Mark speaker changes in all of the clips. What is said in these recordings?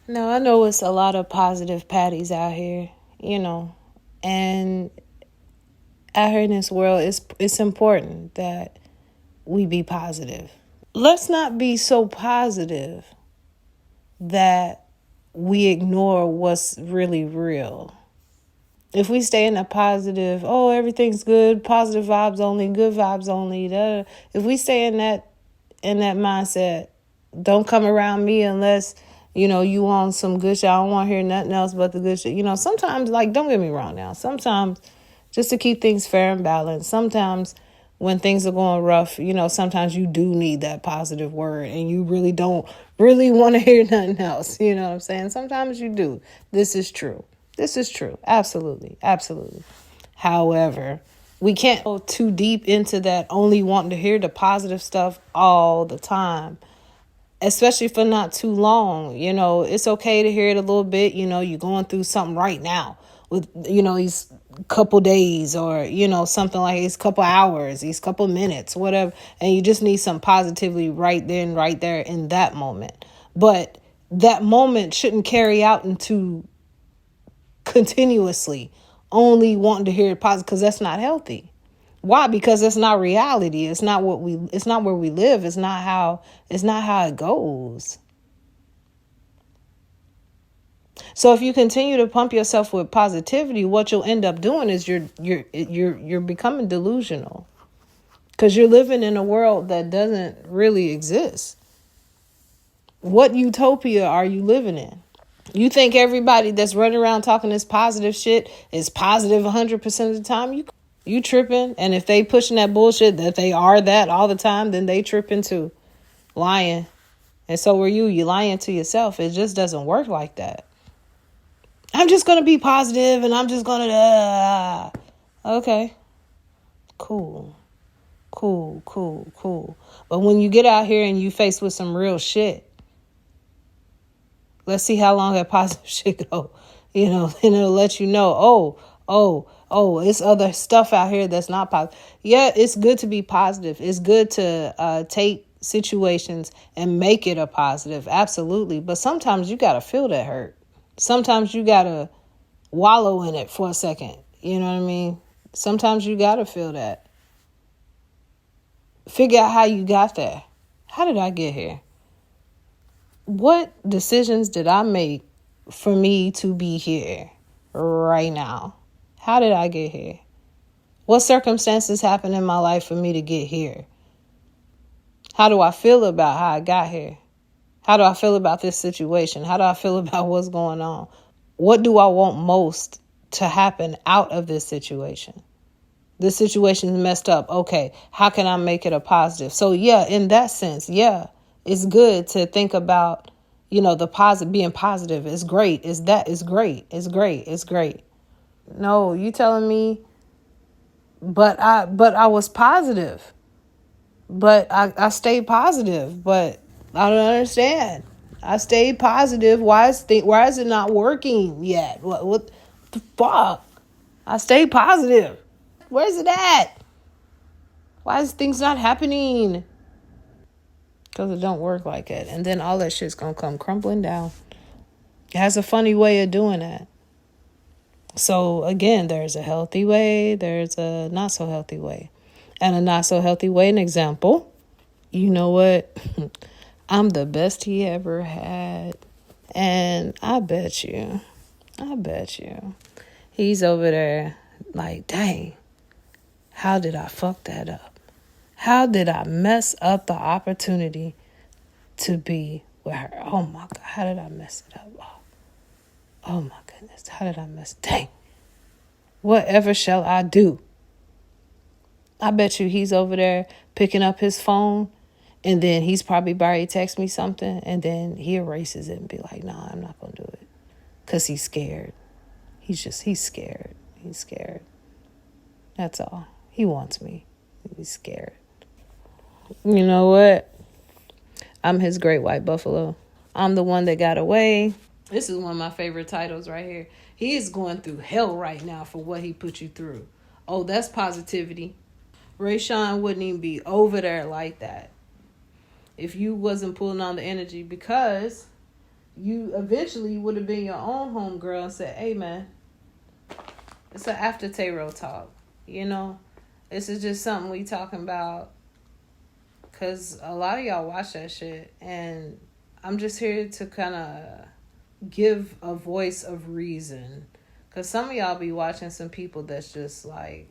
Speaker 1: Now, I know it's a lot of positive patties out here, and out here in this world, it's important that we be positive. Let's not be so positive that we ignore what's really real. If we stay in a positive, oh, everything's good, positive vibes only, good vibes only, if we stay in that mindset, don't come around me unless, you want some good shit. I don't want to hear nothing else but the good shit. Sometimes, like, don't get me wrong now. Sometimes, just to keep things fair and balanced, sometimes when things are going rough, sometimes you do need that positive word and you really don't really want to hear nothing else. You know what I'm saying? Sometimes you do. This is true. This is true. Absolutely. Absolutely. However, we can't go too deep into that only wanting to hear the positive stuff all the time, especially for not too long. It's okay to hear it a little bit. You're going through something right now with, these couple days or, something like these couple hours, these couple minutes, whatever. And you just need some positivity right then, right there in that moment. But that moment shouldn't carry out into continuously only wanting to hear it positive, because that's not healthy. Why? Because it's not reality. It's not where we live. It's not how it goes. So if you continue to pump yourself with positivity, what you'll end up doing is you're becoming delusional, because you're living in a world that doesn't really exist. What utopia are you living in? You think everybody that's running around talking this positive shit is positive 100% of the time? You tripping. And if they pushing that bullshit that they are that all the time, then they tripping too. Lying. And so are you. You lying to yourself. It just doesn't work like that. I'm just going to be positive and I'm just going to... Okay. Cool. But when you get out here and you face with some real shit, let's see how long that positive shit go. And it'll let you know, it's other stuff out here that's not positive. Yeah, it's good to be positive. It's good to take situations and make it a positive. Absolutely. But sometimes you got to feel that hurt. Sometimes you got to wallow in it for a second. You know what I mean? Sometimes you got to feel that. Figure out how you got there. How did I get here? What decisions did I make for me to be here right now? How did I get here? What circumstances happened in my life for me to get here? How do I feel about how I got here? How do I feel about this situation? How do I feel about what's going on? What do I want most to happen out of this situation? This situation is messed up. Okay, how can I make it a positive? So yeah, in that sense, yeah, it's good to think about, the positive, being positive is great. It's great. It's great. No, you telling me, but I was positive, but I stayed positive, but I don't understand. I stayed positive. Why is it not working yet? What the fuck? I stayed positive. Where's it at? Why is things not happening? Because it don't work like it. And then all that shit's going to come crumbling down. It has a funny way of doing that. So, again, there's a healthy way. There's a not so healthy way. And a not so healthy way, an example. You know what? I'm the best he ever had. And I bet you, he's over there like, dang, how did I fuck that up? How did I mess up the opportunity to be with her? Oh my God, how did I mess it up? Oh my goodness, how did I mess it? Dang, whatever shall I do? I bet you he's over there picking up his phone, and then he's probably already text me something, and then he erases it and be like, nah, I'm not going to do it. Because he's scared. He's scared. He's scared. That's all. He wants me. He's scared. You know what? I'm his great white buffalo. I'm the one that got away. This is one of my favorite titles right here. He is going through hell right now for what he put you through. Oh, that's positivity. Rayshawn wouldn't even be over there like that if you wasn't pulling on the energy, because you eventually would have been your own homegirl and said, hey, man, it's an after tarot talk. You know, this is just something we talking about because a lot of y'all watch that shit. And I'm just here to kind of give a voice of reason. Because some of y'all be watching some people that's just like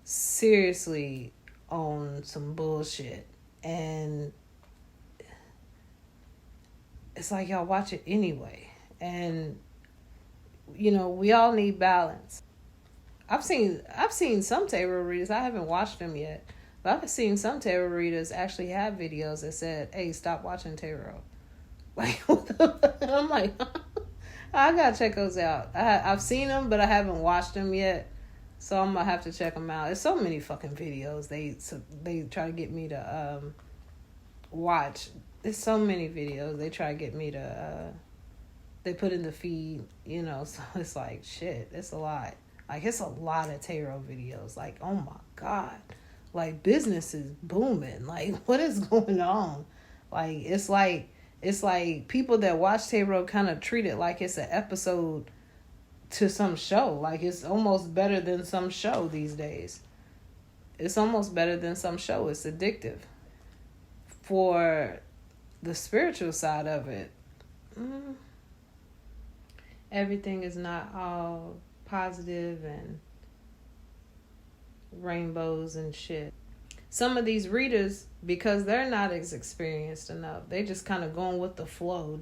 Speaker 1: seriously on some bullshit. And it's like y'all watch it anyway. And, you know, we all need balance. I've seen some tarot readers. I haven't watched them yet. But I've seen some tarot readers actually have videos that said, hey, stop watching tarot. Like, I'm like, I gotta check those out. I've seen them, but I haven't watched them yet. So I'm gonna have to check them out. There's so many fucking videos they try to get me to watch. There's so many videos they try to get me to they put in the feed, you know. So it's like, shit, it's a lot. Like, it's a lot of tarot videos. Like, oh my God. Like, business is booming. Like, what is going on? Like, it's like people that watch tarot kind of treat it like it's an episode to some show. Like, it's almost better than some show these days. It's almost better than some show. It's addictive. For the spiritual side of it, everything is not all positive and rainbows and shit. Some of these readers, because they're not as experienced enough, they just kind of going with the flow,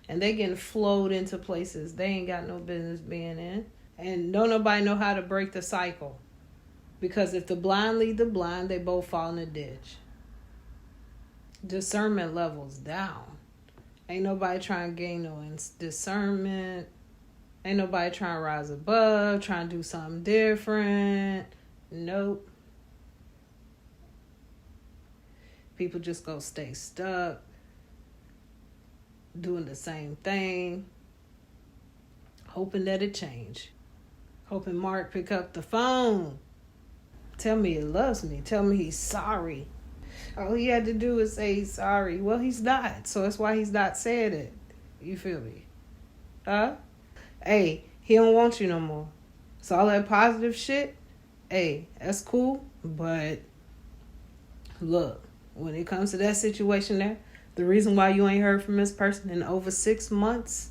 Speaker 1: and they getting flowed into places they ain't got no business being in. And don't nobody know how to break the cycle. Because if the blind lead the blind, they both fall in the ditch. Discernment levels down. Ain't nobody trying to gain no discernment. Ain't nobody trying to rise above, trying to do something different. Nope. People just go stay stuck, doing the same thing, hoping that it change. Hoping Mark pick up the phone. Tell me he loves me. Tell me he's sorry. All he had to do is say he's sorry. Well, he's not. So that's why he's not saying it. You feel me? Huh? Hey, he don't want you no more. So all that positive shit, hey, that's cool. But look, when it comes to that situation there, the reason why you ain't heard from this person in over 6 months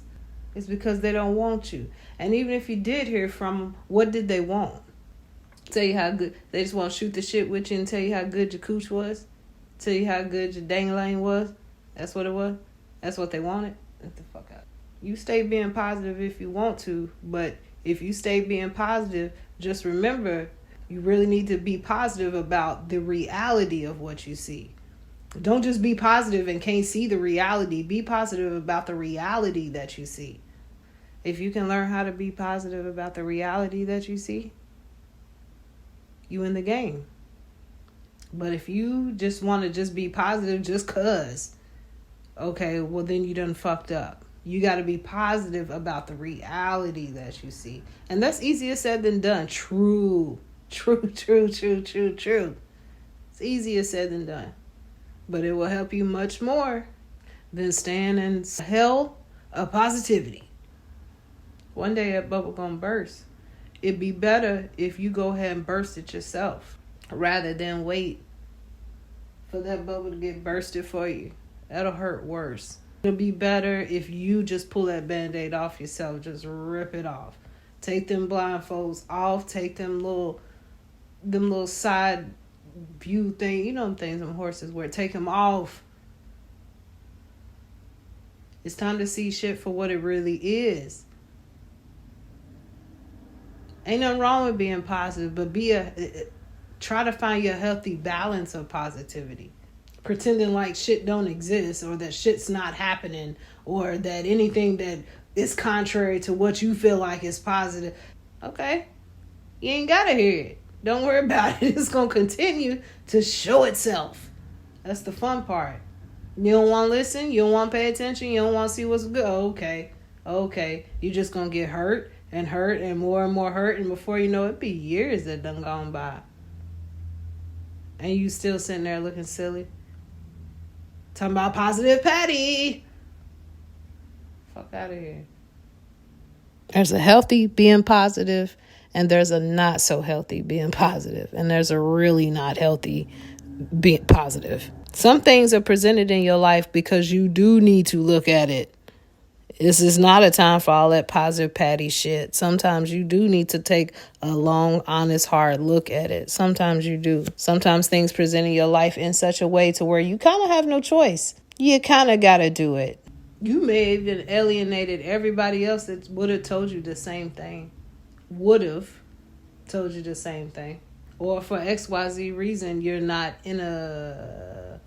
Speaker 1: is because they don't want you. And even if you did hear from them, what did they want? Tell you how good, they just want to shoot the shit with you and tell you how good your cooch was? Tell you how good your dang-a-lang was? That's what it was? That's what they wanted? Get the fuck out. You stay being positive if you want to, but if you stay being positive, just remember, you really need to be positive about the reality of what you see. Don't just be positive and can't see the reality. Be positive about the reality that you see. If you can learn how to be positive about the reality that you see, you in the game. But if you just want to just be positive just cause, okay, well then you done fucked up. You got to be positive about the reality that you see. And that's easier said than done. True. It's easier said than done. But it will help you much more than staying in hell of positivity. One day that bubble gonna burst. It'd be better if you go ahead and burst it yourself rather than wait for that bubble to get bursted for you. That'll hurt worse. It'll be better if you just pull that Band-Aid off yourself. Just rip it off. Take them blindfolds off. Take them little side view thing. You know them things them horses wear. Take them off. It's time to see shit for what it really is. Ain't nothing wrong with being positive, but try to find your healthy balance of positivity. Pretending like shit don't exist, or that shit's not happening, or that anything that is contrary to what you feel like is positive. Okay, you ain't gotta hear it. Don't worry about it. It's gonna continue to show itself. That's the fun part. You don't want to listen. You don't want to pay attention. You don't want to see what's good. Okay. You just gonna get hurt and more hurt, and before you know it, be years that done gone by, and you still sitting there looking silly. Talking about positive Patty. Fuck out of here. There's a healthy being positive, and there's a not so healthy being positive, and there's a really not healthy being positive. Some things are presented in your life because you do need to look at it. This is not a time for all that positive patty shit. Sometimes you do need to take a long, honest, hard look at it. Sometimes you do. Sometimes things present in your life in such a way to where you kind of have no choice. You kind of got to do it. You may have even alienated everybody else that would have told you the same thing. Would have told you the same thing. Or for XYZ reason, you're not in a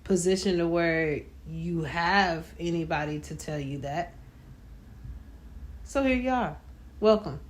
Speaker 1: position to where you have anybody to tell you that. So here you are. Welcome.